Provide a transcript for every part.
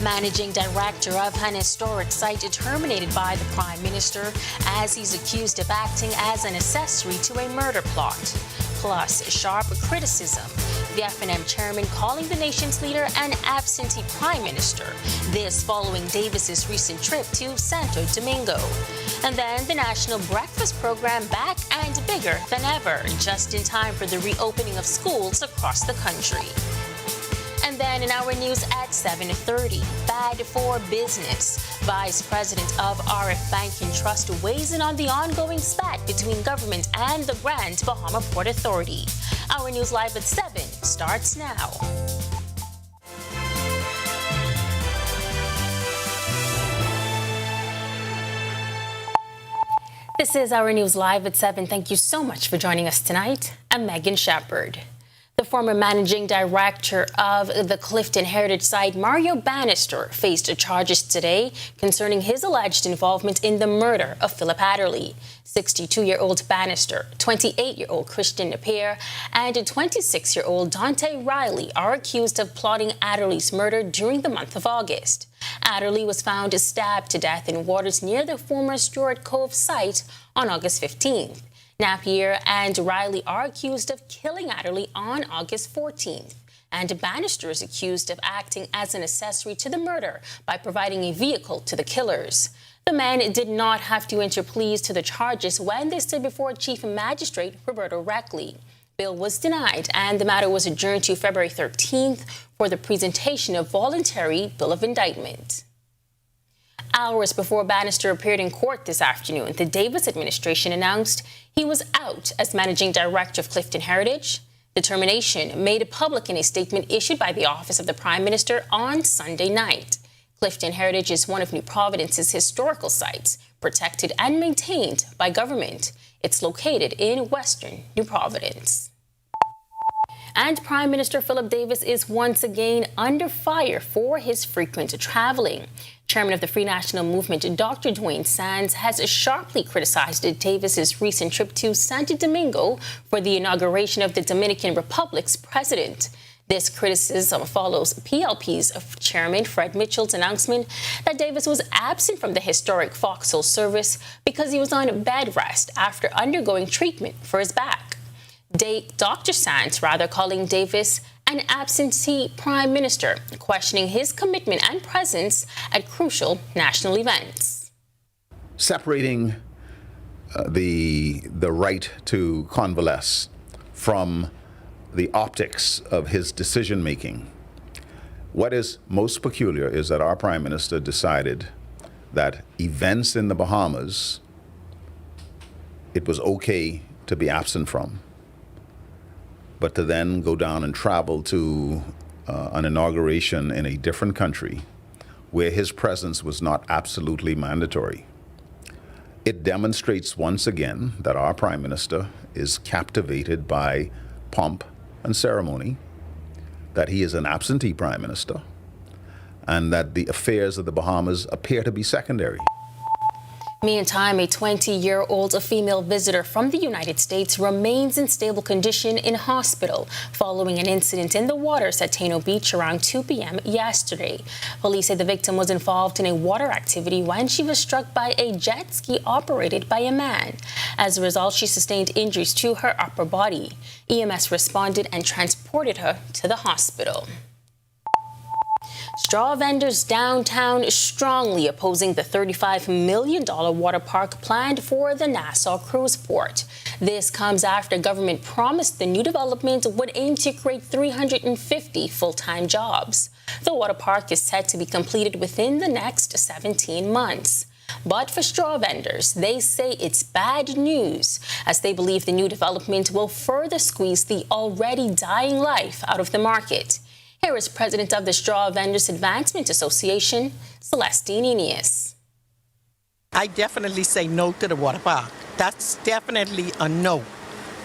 Managing director of an historic site terminated by the Prime Minister as he's accused of acting as an accessory to a murder plot. Plus, sharp criticism. The FNM chairman calling the nation's leader an absentee prime minister. This following Davis's recent trip to Santo Domingo. And then the national breakfast program back and bigger than ever, just in time for the reopening of schools across the country. And then in our news at 7:30, bad for business. Vice President of RF Bank and Trust weighs in on the ongoing spat between government and the Grand Bahama Port Authority. Our news live at 7 starts now. This is our news live at 7. Thank you so much for joining us tonight. I'm Megan Shepard. The former managing director of the Clifton Heritage Site, Mario Bannister, faced charges today concerning his alleged involvement in the murder of Philip Adderley. 62-year-old Bannister, 28-year-old Christian Napier, and 26-year-old Dante Riley are accused of plotting Adderley's murder during the month of August. Adderley was found stabbed to death in waters near the former Stuart Cove site on August 15th. Napier and Riley are accused of killing Adderley on August 14th. And Bannister is accused of acting as an accessory to the murder by providing a vehicle to the killers. The men did not have to enter pleas to the charges when they stood before Chief Magistrate Roberto Reckley. Bail was denied, and the matter was adjourned to February 13th for the presentation of voluntary bill of indictment. Hours before Bannister appeared in court this afternoon, the Davis administration announced he was out as managing director of Clifton Heritage. The termination made public in a statement issued by the Office of the Prime Minister on Sunday night. Clifton Heritage is one of New Providence's historical sites, protected and maintained by government. It's located in western New Providence. And Prime Minister Philip Davis is once again under fire for his frequent traveling. Chairman of the Free National Movement, Dr. Dwayne Sands, has sharply criticized Davis's recent trip to Santo Domingo for the inauguration of the Dominican Republic's president. This criticism follows PLP's Chairman Fred Mitchell's announcement that Davis was absent from the historic Foxhole service because he was on bed rest after undergoing treatment for his back. Dr. Sands, calling Davis an absentee prime minister, questioning his commitment and presence at crucial national events. Separating the right to convalesce from the optics of his decision-making. What is most peculiar is that our prime minister decided that events in the Bahamas, it was okay to be absent from, but to then go down and travel to an inauguration in a different country where his presence was not absolutely mandatory. It demonstrates once again that our prime minister is captivated by pomp and ceremony, that he is an absentee prime minister, and that the affairs of the Bahamas appear to be secondary. Meantime, a 20-year-old female visitor from the United States remains in stable condition in hospital following an incident in the waters at Taino Beach around 2 p.m. yesterday. Police say the victim was involved in a water activity when she was struck by a jet ski operated by a man. As a result, she sustained injuries to her upper body. EMS responded and transported her to the hospital. Straw vendors downtown strongly opposing the $35 million water park planned for the Nassau Cruise Port. This comes after government promised the new development would aim to create 350 full-time jobs. The water park is set to be completed within the next 17 months. But for straw vendors, they say it's bad news, as they believe the new development will further squeeze the already dying life out of the market. Here is President of the Straw Vendors Advancement Association, Celestine Inius. I definitely say no to the water park. That's definitely a no.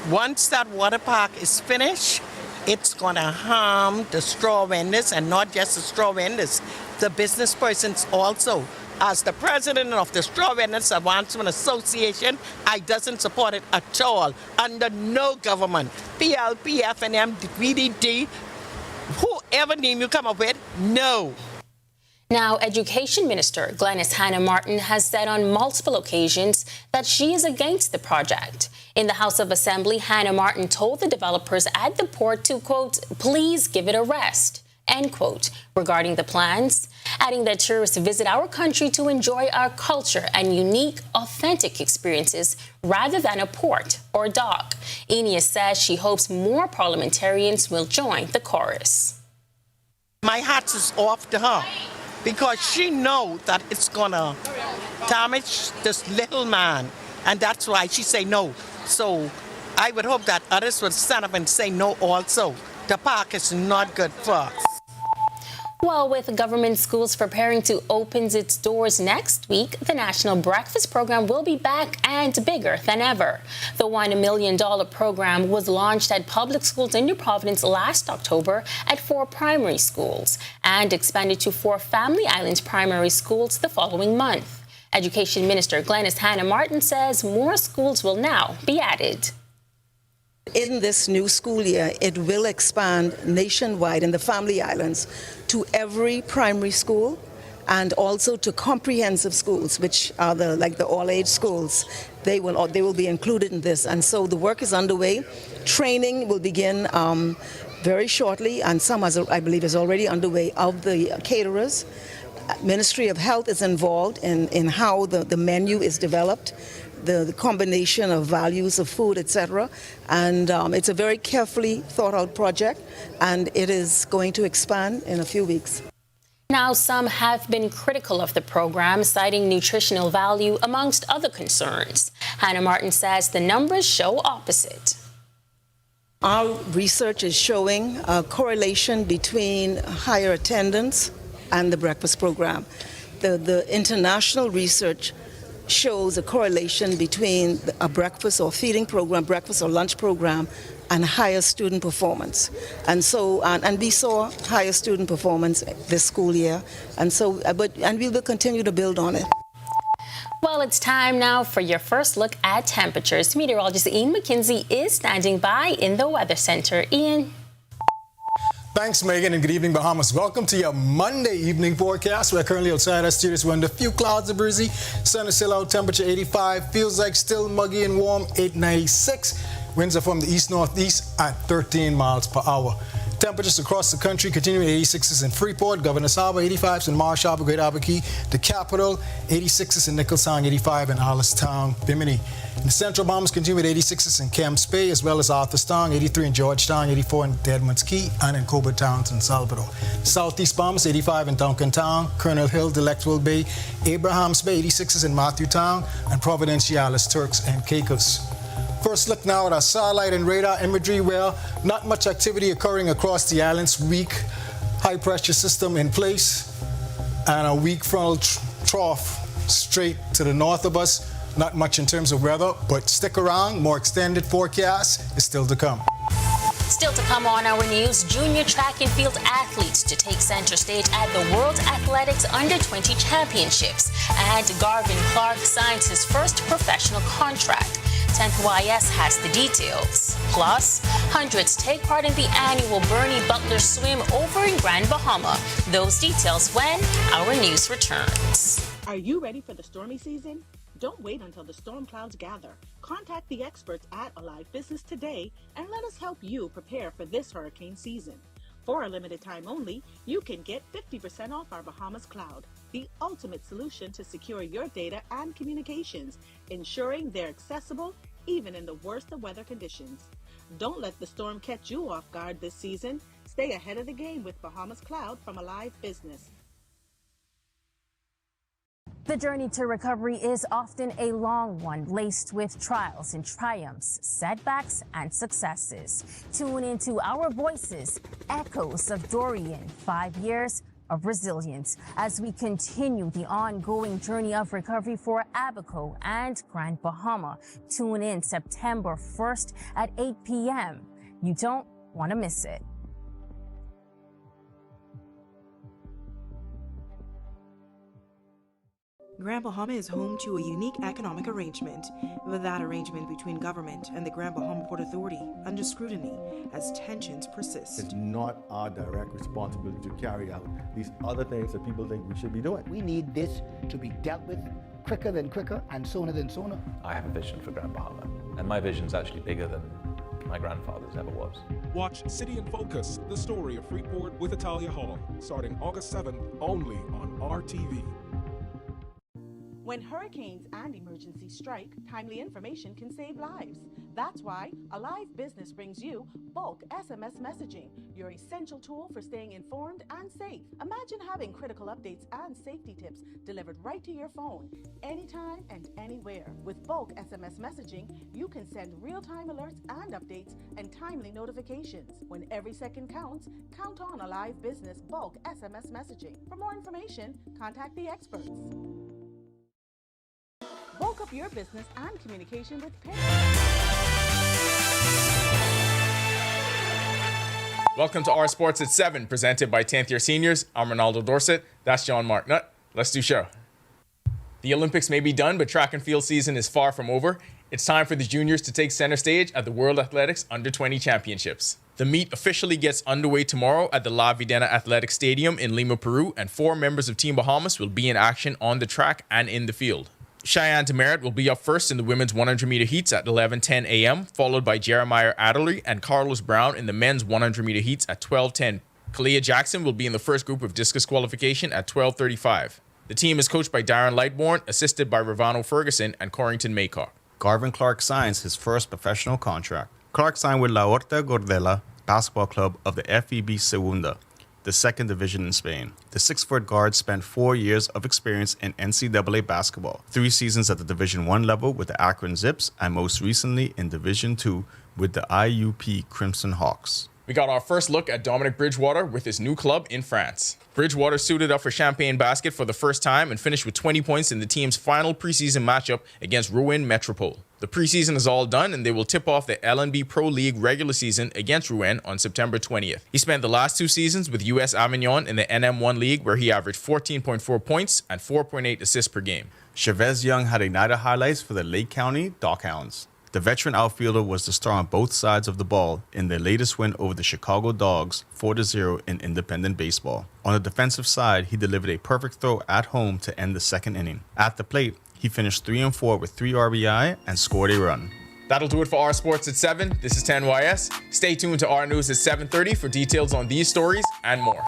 Once that water park is finished, it's going to harm the straw vendors, and not just the straw vendors, the business persons also. As the president of the Straw Vendors Advancement Association, I doesn't support it at all, under no government. PLP, FNM, VDD, whoever name you come up with, no. Now, Education Minister Glenys Hannah Martin has said on multiple occasions that she is against the project. In the House of Assembly, Hannah Martin told the developers at the port to, quote, please give it a rest, end quote, regarding the plans, adding that tourists visit our country to enjoy our culture and unique, authentic experiences rather than a port or dock. Enia says she hopes more parliamentarians will join the chorus. My hat is off to her because she knows that it's going to damage this little man, and that's why she say no. So I would hope that others would stand up and say no also. The park is not good for us. Well, with government schools preparing to open its doors next week, the National Breakfast Program will be back and bigger than ever. The $1 million program was launched at public schools in New Providence last October at 4 primary schools and expanded to 4 Family Islands primary schools the following month. Education Minister Glenys Hannah Martin says more schools will now be added. In this new school year, it will expand nationwide in the Family Islands to every primary school and also to comprehensive schools, which are the all-age schools. They will be included in this, and so the work is underway. Training will begin very shortly, and some, I believe, is already underway of the caterers. Ministry of Health is involved in how the menu is developed, the combination of values of food, etc. And it's a very carefully thought out project, and it is going to expand in a few weeks. Now, some have been critical of the program, citing nutritional value amongst other concerns. Hannah Martin says the numbers show opposite. Our research is showing a correlation between higher attendance and the breakfast program. The international research shows a correlation between a breakfast or feeding program, breakfast or lunch program, and higher student performance. And so, and we saw higher student performance this school year. And so, and we will continue to build on it. Well, it's time now for your first look at temperatures. Meteorologist Ian McKenzie is standing by in the Weather Center. Ian. Thanks, Megan, and good evening, Bahamas. Welcome to your Monday evening forecast. We're currently outside our studios. We're under a few clouds are breezy. Sun is still out, temperature 85. Feels like still muggy and warm, 896. Winds are from the east-northeast at 13 miles per hour. Temperatures across the country continuing 86s in Freeport, Governor's Harbor, 85s in Marsh Harbor, Great Albuquerque, the capital, 86s in Nicholstown, 85 in Allenstown, Bimini. In the Central Bahamas continue with 86s in Camps Bay, as well as Arthurstown, 83 in Georgetown, 84 in Deadman's Key, and in Cobo Towns in Salvador. Southeast Bahamas, 85 in Duncantown, Colonel Hill, Delectable Bay, Abrahams Bay, 86s in Matthewtown, and Providenciales, Turks and Caicos. First look now at our satellite and radar imagery. Well, not much activity occurring across the islands. Weak high pressure system in place and a weak frontal trough straight to the north of us. Not much in terms of weather, but stick around. More extended forecast is still to come. Still to come on our news, junior track and field athletes to take center stage at the World Athletics Under-20 Championships. And Garvin Clark signs his first professional contract. 10th YS has the details. Plus, hundreds take part in the annual Bernie Butler Swim over in Grand Bahama. Those details when our news returns. Are you ready for the stormy season? Don't wait until the storm clouds gather. Contact the experts at Alive Business today and let us help you prepare for this hurricane season. For a limited time only, you can get 50% off our Bahamas Cloud, the ultimate solution to secure your data and communications, ensuring they're accessible even in the worst of weather conditions. Don't let the storm catch you off guard this season. Stay ahead of the game with Bahamas Cloud from Alive Business. The journey to recovery is often a long one, laced with trials and triumphs, setbacks and successes. Tune into our voices, echoes of Dorian, 5 years of resilience, as we continue the ongoing journey of recovery for Abaco and Grand Bahama. Tune in September 1st at 8 p.m. You don't want to miss it. Grand Bahama is home to a unique economic arrangement, with that arrangement between government and the Grand Bahama Port Authority under scrutiny as tensions persist. It's not our direct responsibility to carry out these other things that people think we should be doing. We need this to be dealt with quicker than quicker and sooner than sooner. I have a vision for Grand Bahama, and my vision's actually bigger than my grandfather's ever was. Watch City in Focus, the story of Freeport with Italia Hall, starting August 7th, only on RTV. When hurricanes and emergencies strike, timely information can save lives. That's why Alive Business brings you bulk SMS messaging, your essential tool for staying informed and safe. Imagine having critical updates and safety tips delivered right to your phone, anytime and anywhere. With bulk SMS messaging, you can send real-time alerts and updates and timely notifications. When every second counts, count on Alive Business bulk SMS messaging. For more information, contact the experts. Bulk up your business and communication with Pay. Welcome to Our Sports at 7, presented by 10th Year Seniors. I'm Ronaldo Dorset. That's John Marknut. Let's do show. The Olympics may be done, but track and field season is far from over. It's time for the juniors to take center stage at the World Athletics Under-20 Championships. The meet officially gets underway tomorrow at the La Videna Athletic Stadium in Lima, Peru, and 4 members of Team Bahamas will be in action on the track and in the field. Cheyenne Demerit will be up first in the women's 100-meter heats at 11:10 a.m., followed by Jeremiah Adderley and Carlos Brown in the men's 100-meter heats at 12:10. Kalia Jackson will be in the first group of discus qualification at 12:35. The team is coached by Darren Lightbourne, assisted by Ravano Ferguson and Corrington Maycock. Garvin Clark signs his first professional contract. Clark signed with La Horta Gordela Basketball Club of the FEB Segunda, the second division in Spain. The 6-foot guard spent 4 years of experience in NCAA basketball, 3 seasons at the Division I level with the Akron Zips, and most recently in Division II with the IUP Crimson Hawks. We got our first look at Dominic Bridgewater with his new club in France. Bridgewater suited up for Champagne Basket for the first time and finished with 20 points in the team's final preseason matchup against Rouen Metropole. The preseason is all done, and they will tip off the LNB Pro League regular season against Rouen on September 20th. He spent the last 2 seasons with US Avignon in the NM1 League, where he averaged 14.4 points and 4.8 assists per game. Chavez Young had a night of highlights for the Lake County Dockhounds. The veteran outfielder was the star on both sides of the ball in their latest win over the Chicago Dogs 4-0 in independent baseball. On the defensive side, he delivered a perfect throw at home to end the second inning. At the plate, he finished 3-4 with 3 RBI and scored a run. That'll do it for Our Sports at 7. This is 10YS. Stay tuned to Our News at 7:30 for details on these stories and more.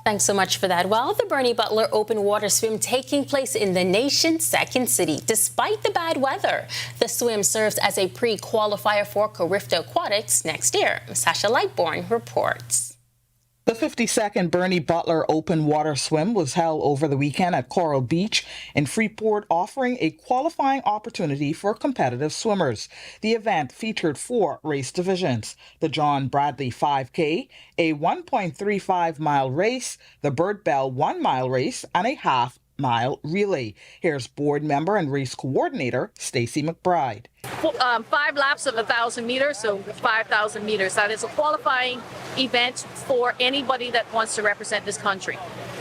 Thanks so much for that. Well, the Bernie Butler Open Water Swim taking place in the nation's second city. Despite the bad weather, the swim serves as a pre-qualifier for Carifta Aquatics next year. Sasha Lightbourne reports. The 52nd Bernie Butler Open Water Swim was held over the weekend at Coral Beach in Freeport, offering a qualifying opportunity for competitive swimmers. The event featured 4 race divisions: the John Bradley 5K, a 1.35-mile race, the Bert Bell 1-mile race, and a half-mile relay. Here's board member and race coordinator Stacy McBride. 5 laps of 1,000 meters, so 5,000 meters. That is a qualifying event for anybody that wants to represent this country.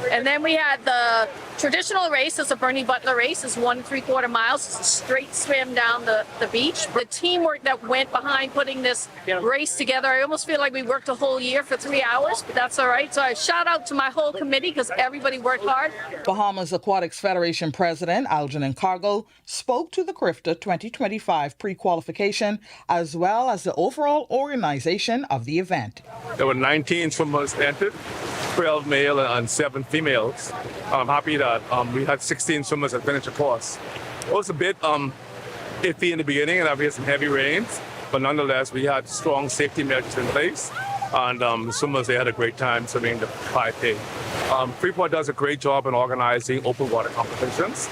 And then we had the traditional race. It's a Bernie Butler race. It's 1 3/4 miles. It's a straight swim down the beach. The teamwork that went behind putting this race together, I almost feel like we worked a whole year for 3 hours, but that's all right. So I shout out to my whole committee because everybody worked hard. Bahamas Aquatics Federation President Algernon Cargill spoke to the Carifta 2025 pre-qualification as well as the overall organization of the event. There were 19 swimmers entered, 12 male and 7 females. I'm happy that we had 16 swimmers that finished the course. It was a bit iffy in the beginning and we had some heavy rains, but nonetheless we had strong safety measures in place, and the swimmers, they had a great time swimming the 5K. Freeport does a great job in organizing open water competitions.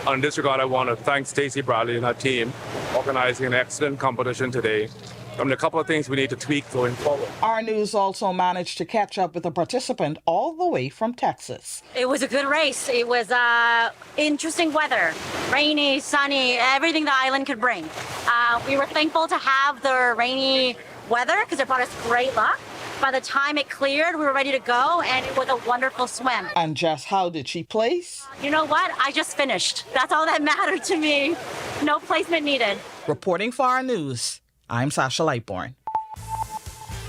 In this regard, I want to thank Stacey Bradley and her team organizing an excellent competition today. A couple of things we need to tweak going forward. Our News also managed to catch up with a participant all the way from Texas. It was a good race. It was interesting weather, rainy, sunny, everything the island could bring. We were thankful to have the rainy weather because it brought us great luck. By the time it cleared, we were ready to go, and it was a wonderful swim. And just how did she place? You know what? I just finished. That's all that mattered to me. No placement needed. Reporting for our news, I'm Sasha Lightborn.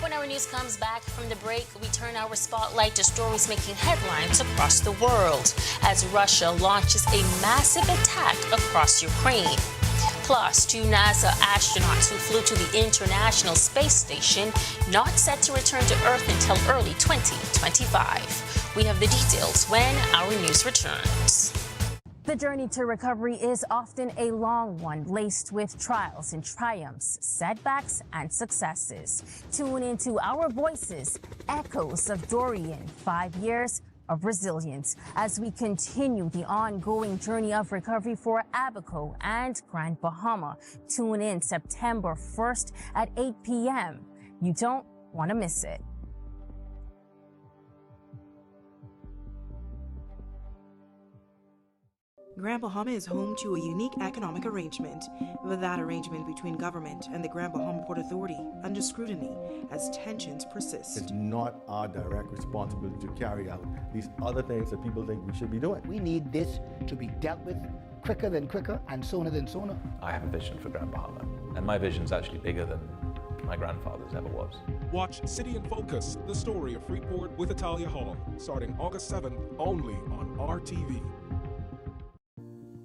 When our news comes back from the break, we turn our spotlight to stories making headlines across the world as Russia launches a massive attack across Ukraine. Plus, 2 NASA astronauts who flew to the International Space Station not set to return to Earth until early 2025. We have the details when our news returns. The journey to recovery is often a long one, laced with trials and triumphs, setbacks and successes. Tune into our voices, echoes of Dorian, 5 years of resilience, as we continue the ongoing journey of recovery for Abaco and Grand Bahama. Tune in September 1st at 8 p.m. You don't want to miss it. Grand Bahama is home to a unique economic arrangement, with that arrangement between government and the Grand Bahama Port Authority under scrutiny as tensions persist. It's not our direct responsibility to carry out these other things that people think we should be doing. We need this to be dealt with quicker than quicker and sooner than sooner. I have a vision for Grand Bahama, and my vision's actually bigger than my grandfather's ever was. Watch City in Focus, the story of Freeport with Italia Hall, starting August 7th only on RTV.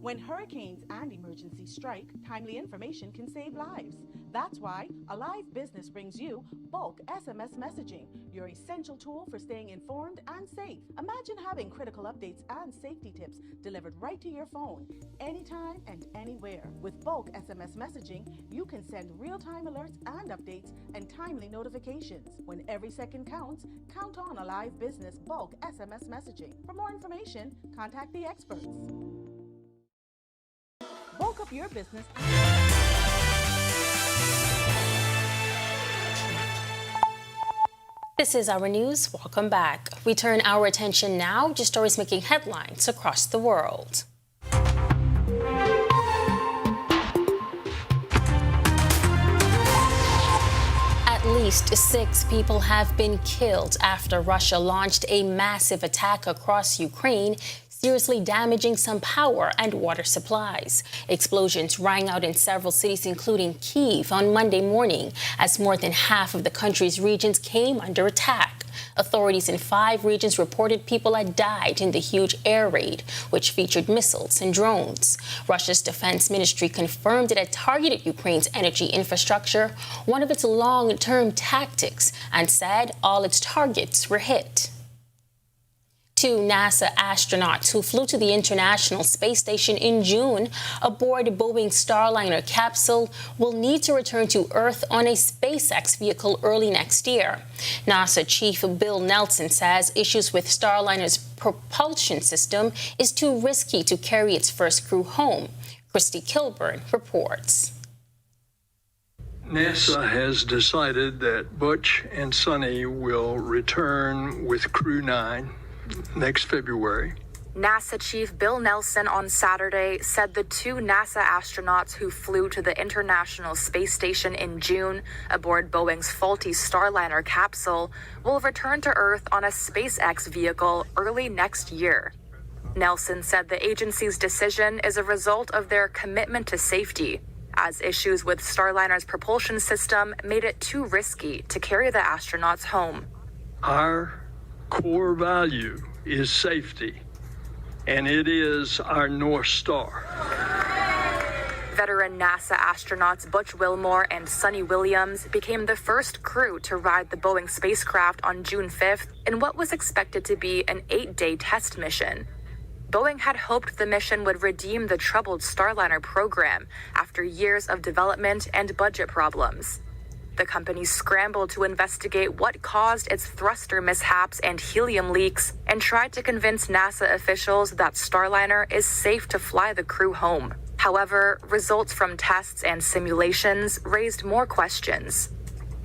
When hurricanes and emergencies strike, timely information can save lives. That's why Alive Business brings you bulk SMS messaging, your essential tool for staying informed and safe. Imagine having critical updates and safety tips delivered right to your phone, anytime and anywhere. With bulk SMS messaging, you can send real-time alerts and updates and timely notifications. When every second counts, count on Alive Business bulk SMS messaging. For more information, contact the experts. Bulk up your business. This is our news. Welcome back. We turn our attention now to stories making headlines across the world. At least 6 people have been killed after Russia launched a massive attack across Ukraine, seriously damaging some power and water supplies. Explosions rang out in several cities, including Kyiv, on Monday morning, as more than half of the country's regions came under attack. Authorities in 5 regions reported people had died in the huge air raid, which featured missiles and drones. Russia's defense ministry confirmed it had targeted Ukraine's energy infrastructure, one of its long-term tactics, and said all its targets were hit. 2 NASA astronauts who flew to the International Space Station in June aboard Boeing's Starliner capsule will need to return to Earth on a SpaceX vehicle early next year. NASA Chief Bill Nelson says issues with Starliner's propulsion system is too risky to carry its first crew home. Christy Kilburn reports. NASA has decided that Butch and Sonny will return with Crew 9 next February. NASA Chief Bill Nelson on Saturday said the 2 NASA astronauts who flew to the International Space Station in June aboard Boeing's faulty Starliner capsule will return to Earth on a SpaceX vehicle early next year. Nelson said the agency's decision is a result of their commitment to safety, as issues with Starliner's propulsion system made it too risky to carry the astronauts home. Our core value is safety, and it is our North Star. Veteran NASA astronauts Butch Wilmore and Sonny Williams became the first crew to ride the Boeing spacecraft on June 5th in what was expected to be an 8-day test mission. Boeing had hoped the mission would redeem the troubled Starliner program after years of development and budget problems. The company scrambled to investigate what caused its thruster mishaps and helium leaks and tried to convince NASA officials that Starliner is safe to fly the crew home. However, results from tests and simulations raised more questions.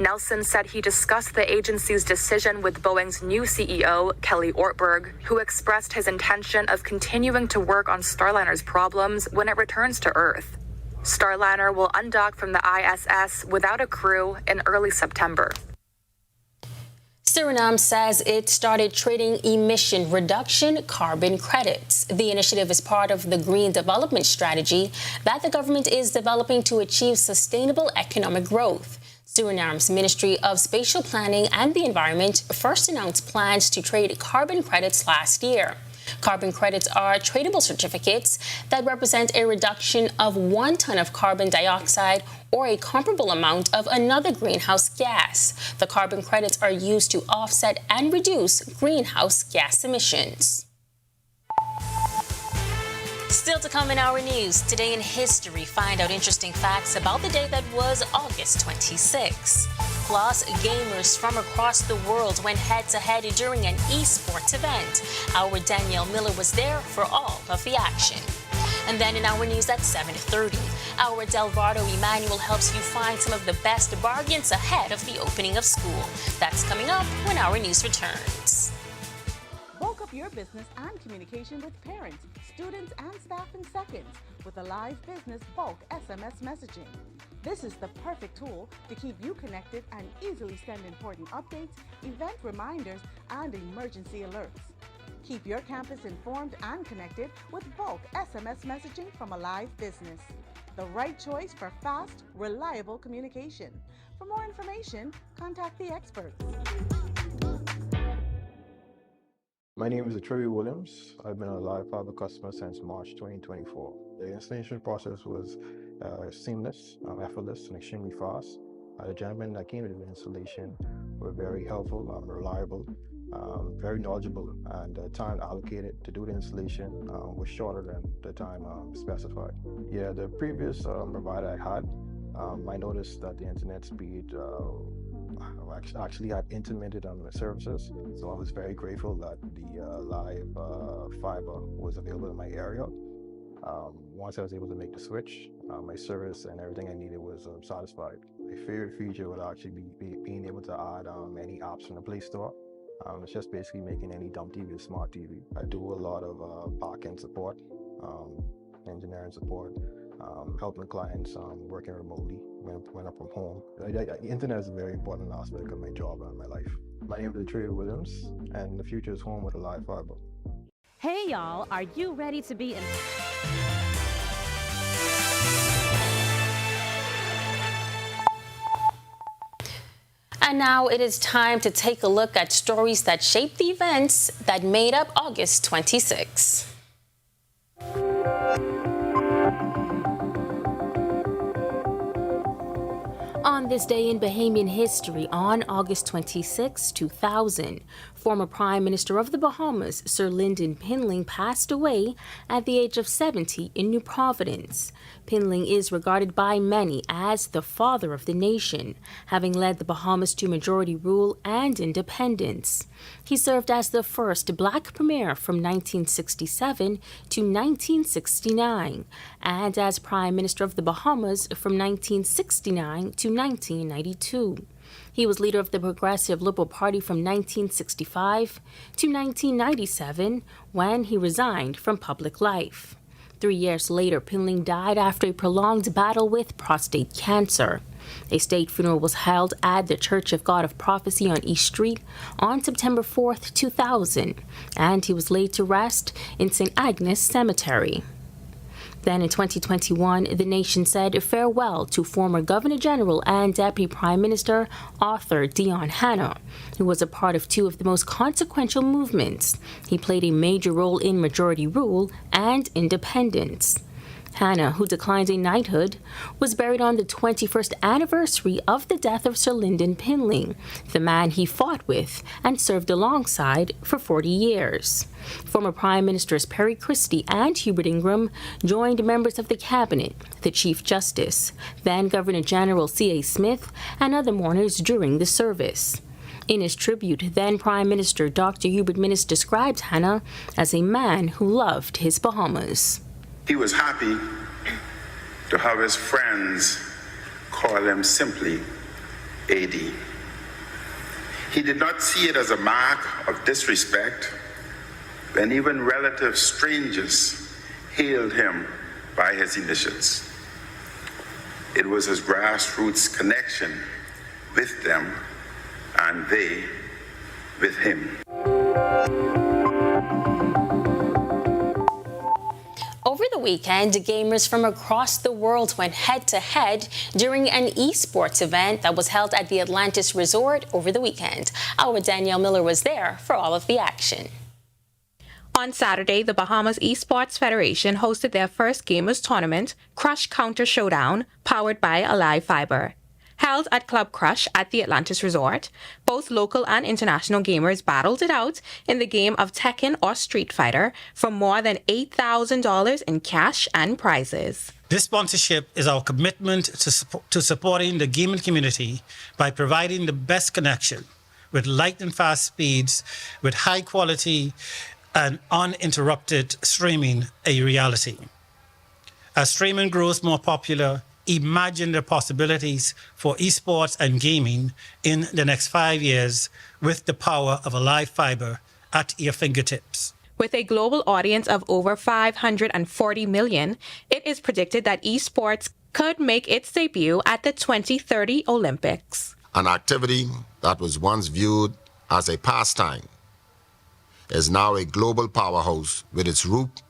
Nelson said he discussed the agency's decision with Boeing's new CEO, Kelly Ortberg, who expressed his intention of continuing to work on Starliner's problems when it returns to Earth. Starliner will undock from the ISS without a crew in early September. Suriname says it started trading emission reduction carbon credits. The initiative is part of the green development strategy that the government is developing to achieve sustainable economic growth. Suriname's Ministry of Spatial Planning and the Environment first announced plans to trade carbon credits last year. Carbon credits are tradable certificates that represent a reduction of 1 ton of carbon dioxide or a comparable amount of another greenhouse gas. The carbon credits are used to offset and reduce greenhouse gas emissions. Still to come in our news, today in history, find out interesting facts about the day that was August 26. Plus, gamers from across the world went head-to-head during an esports event. Our Danielle Miller was there for all of the action. And then in our news at 7:30, our Delvardo Emmanuel helps you find some of the best bargains ahead of the opening of school. That's coming up when our news returns. Bulk up your business and communication with parents, students, and staff in seconds with a live business bulk SMS messaging. This is the perfect tool to keep you connected and easily send important updates, event reminders, and emergency alerts. Keep your campus informed and connected with bulk SMS messaging from a live business. The right choice for fast, reliable communication. For more information, contact the experts. My name is Atrevi Williams. I've been a Live Fiber customer since March 2024. The installation process was seamless, effortless, and extremely fast. The gentlemen that came to the installation were very helpful, reliable, very knowledgeable, and the time allocated to do the installation was shorter than the time specified. Yeah, the previous provider I had, I noticed that the internet speed actually had intermittent on the services, so I was very grateful that the live fiber was available in my area. Once I was able to make the switch, my service and everything I needed was satisfied. My favorite feature would actually be being able to add any apps from the Play Store. It's just basically making any dumb TV a smart TV. I do a lot of back-end support, engineering support, helping clients working remotely when I'm from home. The internet is a very important aspect of my job and my life. My name is Trey Williams, and the future is home with a live fiber. Hey y'all, are you ready to be in... And now it is time to take a look at stories that shaped the events that made up August 26. On this day in Bahamian history, on August 26, 2000, former Prime Minister of the Bahamas, Sir Lynden Pinling, passed away at the age of 70 in New Providence. Pinling is regarded by many as the father of the nation, having led the Bahamas to majority rule and independence. He served as the first black premier from 1967 to 1969, and as Prime Minister of the Bahamas from 1969 to 1992. He was leader of the Progressive Liberal Party from 1965 to 1997, when he resigned from public life. 3 years later, Pinling died after a prolonged battle with prostate cancer. A state funeral was held at the Church of God of Prophecy on East Street on September 4, 2000, and he was laid to rest in St. Agnes Cemetery. Then in 2021, the nation said farewell to former Governor General and Deputy Prime Minister Arthur Dion Hanna, who was a part of two of the most consequential movements. He played a major role in majority rule and independence. Hanna, who declined a knighthood, was buried on the 21st anniversary of the death of Sir Lynden Pinling, the man he fought with and served alongside for 40 years. Former Prime Ministers Perry Christie and Hubert Ingram joined members of the cabinet, the Chief Justice, then Governor General C.A. Smith, and other mourners during the service. In his tribute, then Prime Minister Dr. Hubert Minnis described Hanna as a man who loved his Bahamas. He was happy to have his friends call him simply AD. He did not see it as a mark of disrespect when even relative strangers hailed him by his initials. It was his grassroots connection with them and they with him. Over the weekend, gamers from across the world went head-to-head during an esports event that was held at the Atlantis Resort over the weekend. Our Danielle Miller was there for all of the action. On Saturday, the Bahamas Esports Federation hosted their first gamers tournament, Crush Counter Showdown, powered by Alive Fiber. Held at Club Crush at the Atlantis Resort, both local and international gamers battled it out in the game of Tekken or Street Fighter for more than $8,000 in cash and prizes. This sponsorship is our commitment to supporting the gaming community by providing the best connection with lightning fast speeds, with high quality and uninterrupted streaming a reality. As streaming grows more popular, imagine the possibilities for esports and gaming in the next 5 years with the power of Alive Fiber at your fingertips. With a global audience of over 540 million, it is predicted that esports could make its debut at the 2030 Olympics. An activity that was once viewed as a pastime is now a global powerhouse with its root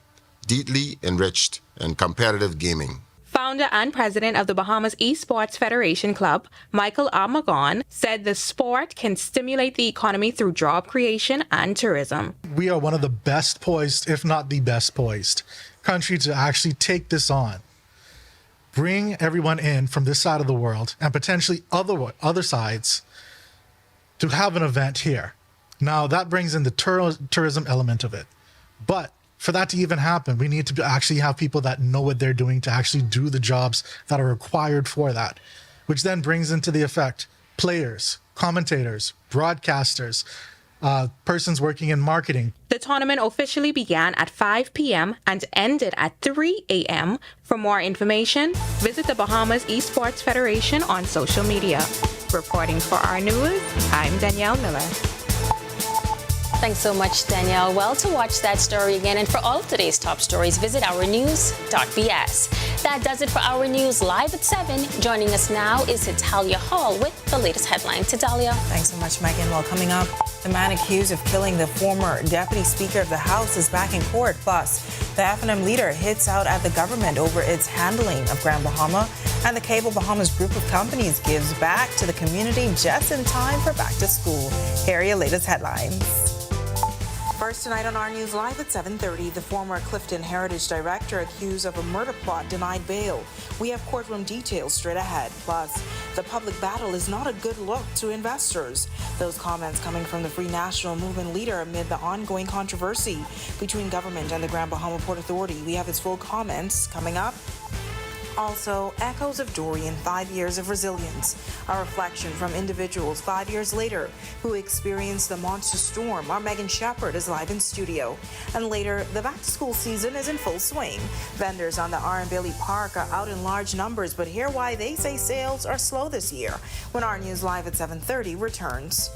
deeply enriched in competitive gaming. Founder and president of the Bahamas Esports Federation Club, Michael Armagon, said the sport can stimulate the economy through job creation and tourism. We are one of the best poised, if not the best poised, country to actually take this on. Bring everyone in from this side of the world and potentially other sides to have an event here. Now, that brings in the tourism element of it. But for that to even happen, we need to actually have people that know what they're doing to actually do the jobs that are required for that, which then brings into the effect players, commentators, broadcasters, persons working in marketing. The tournament officially began at 5 p.m. and ended at 3 a.m. For more information, visit the Bahamas Esports Federation on social media. Reporting for our news, I'm Danielle Miller. Thanks so much, Danielle. Well, to watch that story again and for all of today's top stories, visit ournews.bs. That does it for Our News Live at 7. Joining us now is Talia Hall with the latest headlines. Talia. Thanks so much, Megan. Well, coming up, the man accused of killing the former Deputy Speaker of the House is back in court. Plus, the FNM leader hits out at the government over its handling of Grand Bahama. And the Cable Bahamas group of companies gives back to the community just in time for back to school. Here are your latest headlines. First tonight on Our News Live at 7:30, the former Clifton Heritage Director accused of a murder plot denied bail. We have courtroom details straight ahead. Plus, the public battle is not a good look to investors. Those comments coming from the Free National Movement leader amid the ongoing controversy between government and the Grand Bahama Port Authority. We have his full comments coming up. Also, echoes of Dorian, 5 years of resilience, a reflection from individuals 5 years later who experienced the monster storm. Our Megan Shepherd is live in studio. And later, the back-to-school season is in full swing. Vendors on the R. Bailey Park are out in large numbers, but hear why they say sales are slow this year when Our News Live at 7:30 returns.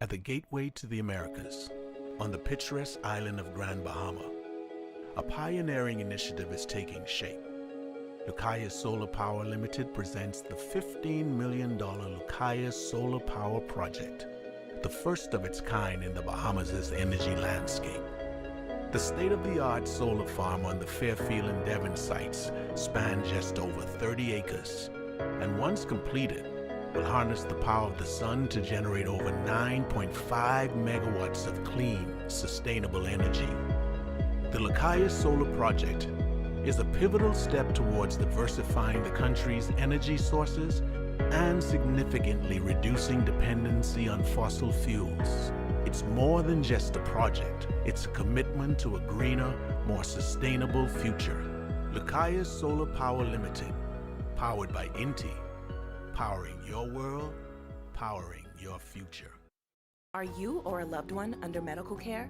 At the gateway to the Americas, on the picturesque island of Grand Bahama, a pioneering initiative is taking shape. Lucaya Solar Power Limited presents the $15 million Lucaya Solar Power Project, the first of its kind in the Bahamas' energy landscape. The state-of-the-art solar farm on the Fairfield and Devon sites spans just over 30 acres, and once completed, will harness the power of the sun to generate over 9.5 megawatts of clean, sustainable energy. The Lucaya Solar Project is a pivotal step towards diversifying the country's energy sources and significantly reducing dependency on fossil fuels. It's more than just a project. It's a commitment to a greener, more sustainable future. Lucaya Solar Power Limited, powered by INTI. Powering your world, powering your future. Are you or a loved one under medical care?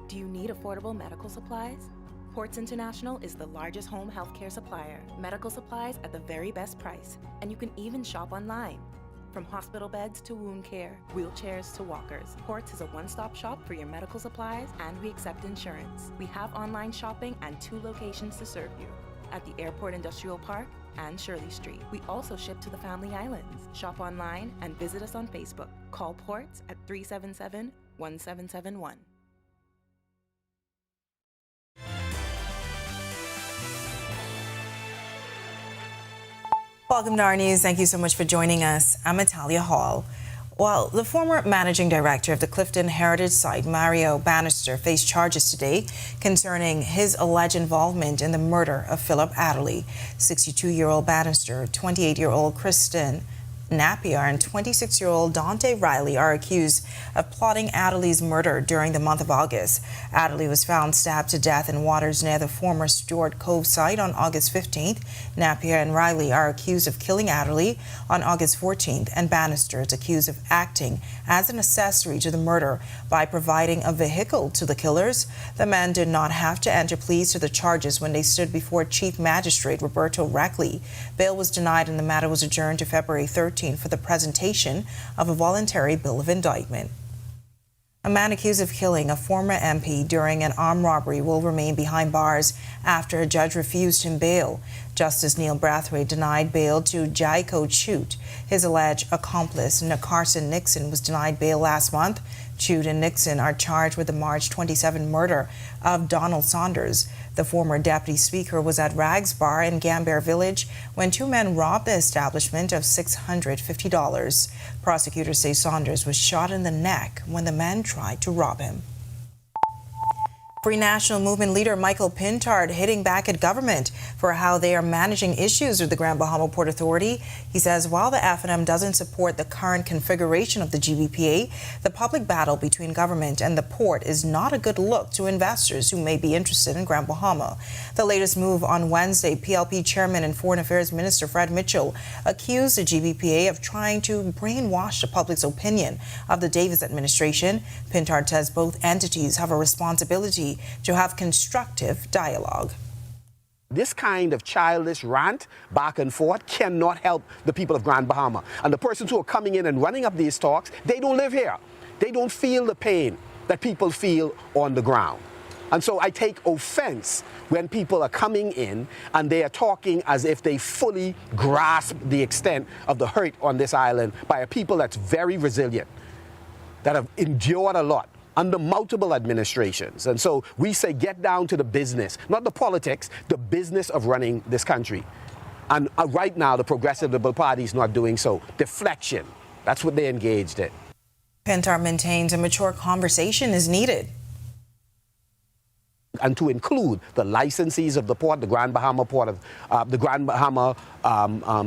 Do you need affordable medical supplies? Ports International is the largest home healthcare supplier. Medical supplies at the very best price, and you can even shop online. From hospital beds to wound care, wheelchairs to walkers, Ports is a one-stop shop for your medical supplies, and we accept insurance. We have online shopping and 2 locations to serve you, at the Airport Industrial Park and Shirley Street. We also ship to the Family Islands. Shop online and visit us on Facebook. Call Ports at 377-1771. Welcome to our news. Thank you so much for joining us. I'm Natalia Hall. Well, the former managing director of the Clifton Heritage Site, Mario Bannister, faced charges today concerning his alleged involvement in the murder of Philip Adderley. 62-year-old Bannister, 28-year-old Kristen Napier, and 26-year-old Dante Riley are accused of plotting Adderley's murder during the month of August. Adderley was found stabbed to death in waters near the former Stewart Cove site on August 15th. Napier and Riley are accused of killing Adderley on August 14th, and Bannister is accused of acting as an accessory to the murder by providing a vehicle to the killers. The men did not have to enter pleas to the charges when they stood before Chief Magistrate Roberto Reckley. Bail was denied and the matter was adjourned to February 13th for the presentation of a voluntary bill of indictment. A man accused of killing a former MP during an armed robbery will remain behind bars after a judge refused him bail. Justice Neil Brathwaite denied bail to Jaico Chute. His alleged accomplice, Carson Nixon, was denied bail last month. Chute and Nixon are charged with the March 27 murder of Donald Saunders. The former deputy speaker was at Rags Bar in Gambier Village when 2 men robbed the establishment of $650. Prosecutors say Saunders was shot in the neck when the men tried to rob him. Free National Movement leader Michael Pintard hitting back at government for how they are managing issues with the Grand Bahama Port Authority. He says while the FNM doesn't support the current configuration of the GBPA, the public battle between government and the port is not a good look to investors who may be interested in Grand Bahama. The latest move on Wednesday, PLP Chairman and Foreign Affairs Minister Fred Mitchell accused the GBPA of trying to brainwash the public's opinion of the Davis administration. Pintard says both entities have a responsibility to have constructive dialogue. This kind of childish rant back and forth cannot help the people of Grand Bahama. And the persons who are coming in and running up these talks, they don't live here. They don't feel the pain that people feel on the ground. And so I take offense when people are coming in and they are talking as if they fully grasp the extent of the hurt on this island by a people that's very resilient, that have endured a lot under multiple administrations. And so we say get down to the business, not the politics, the business of running this country. And right now, the Progressive Liberal Party is not doing so. Deflection, that's what they engaged in. Pintard maintains a mature conversation is needed. And to include the licensees of the port, the Grand Bahama Port of the Grand Bahama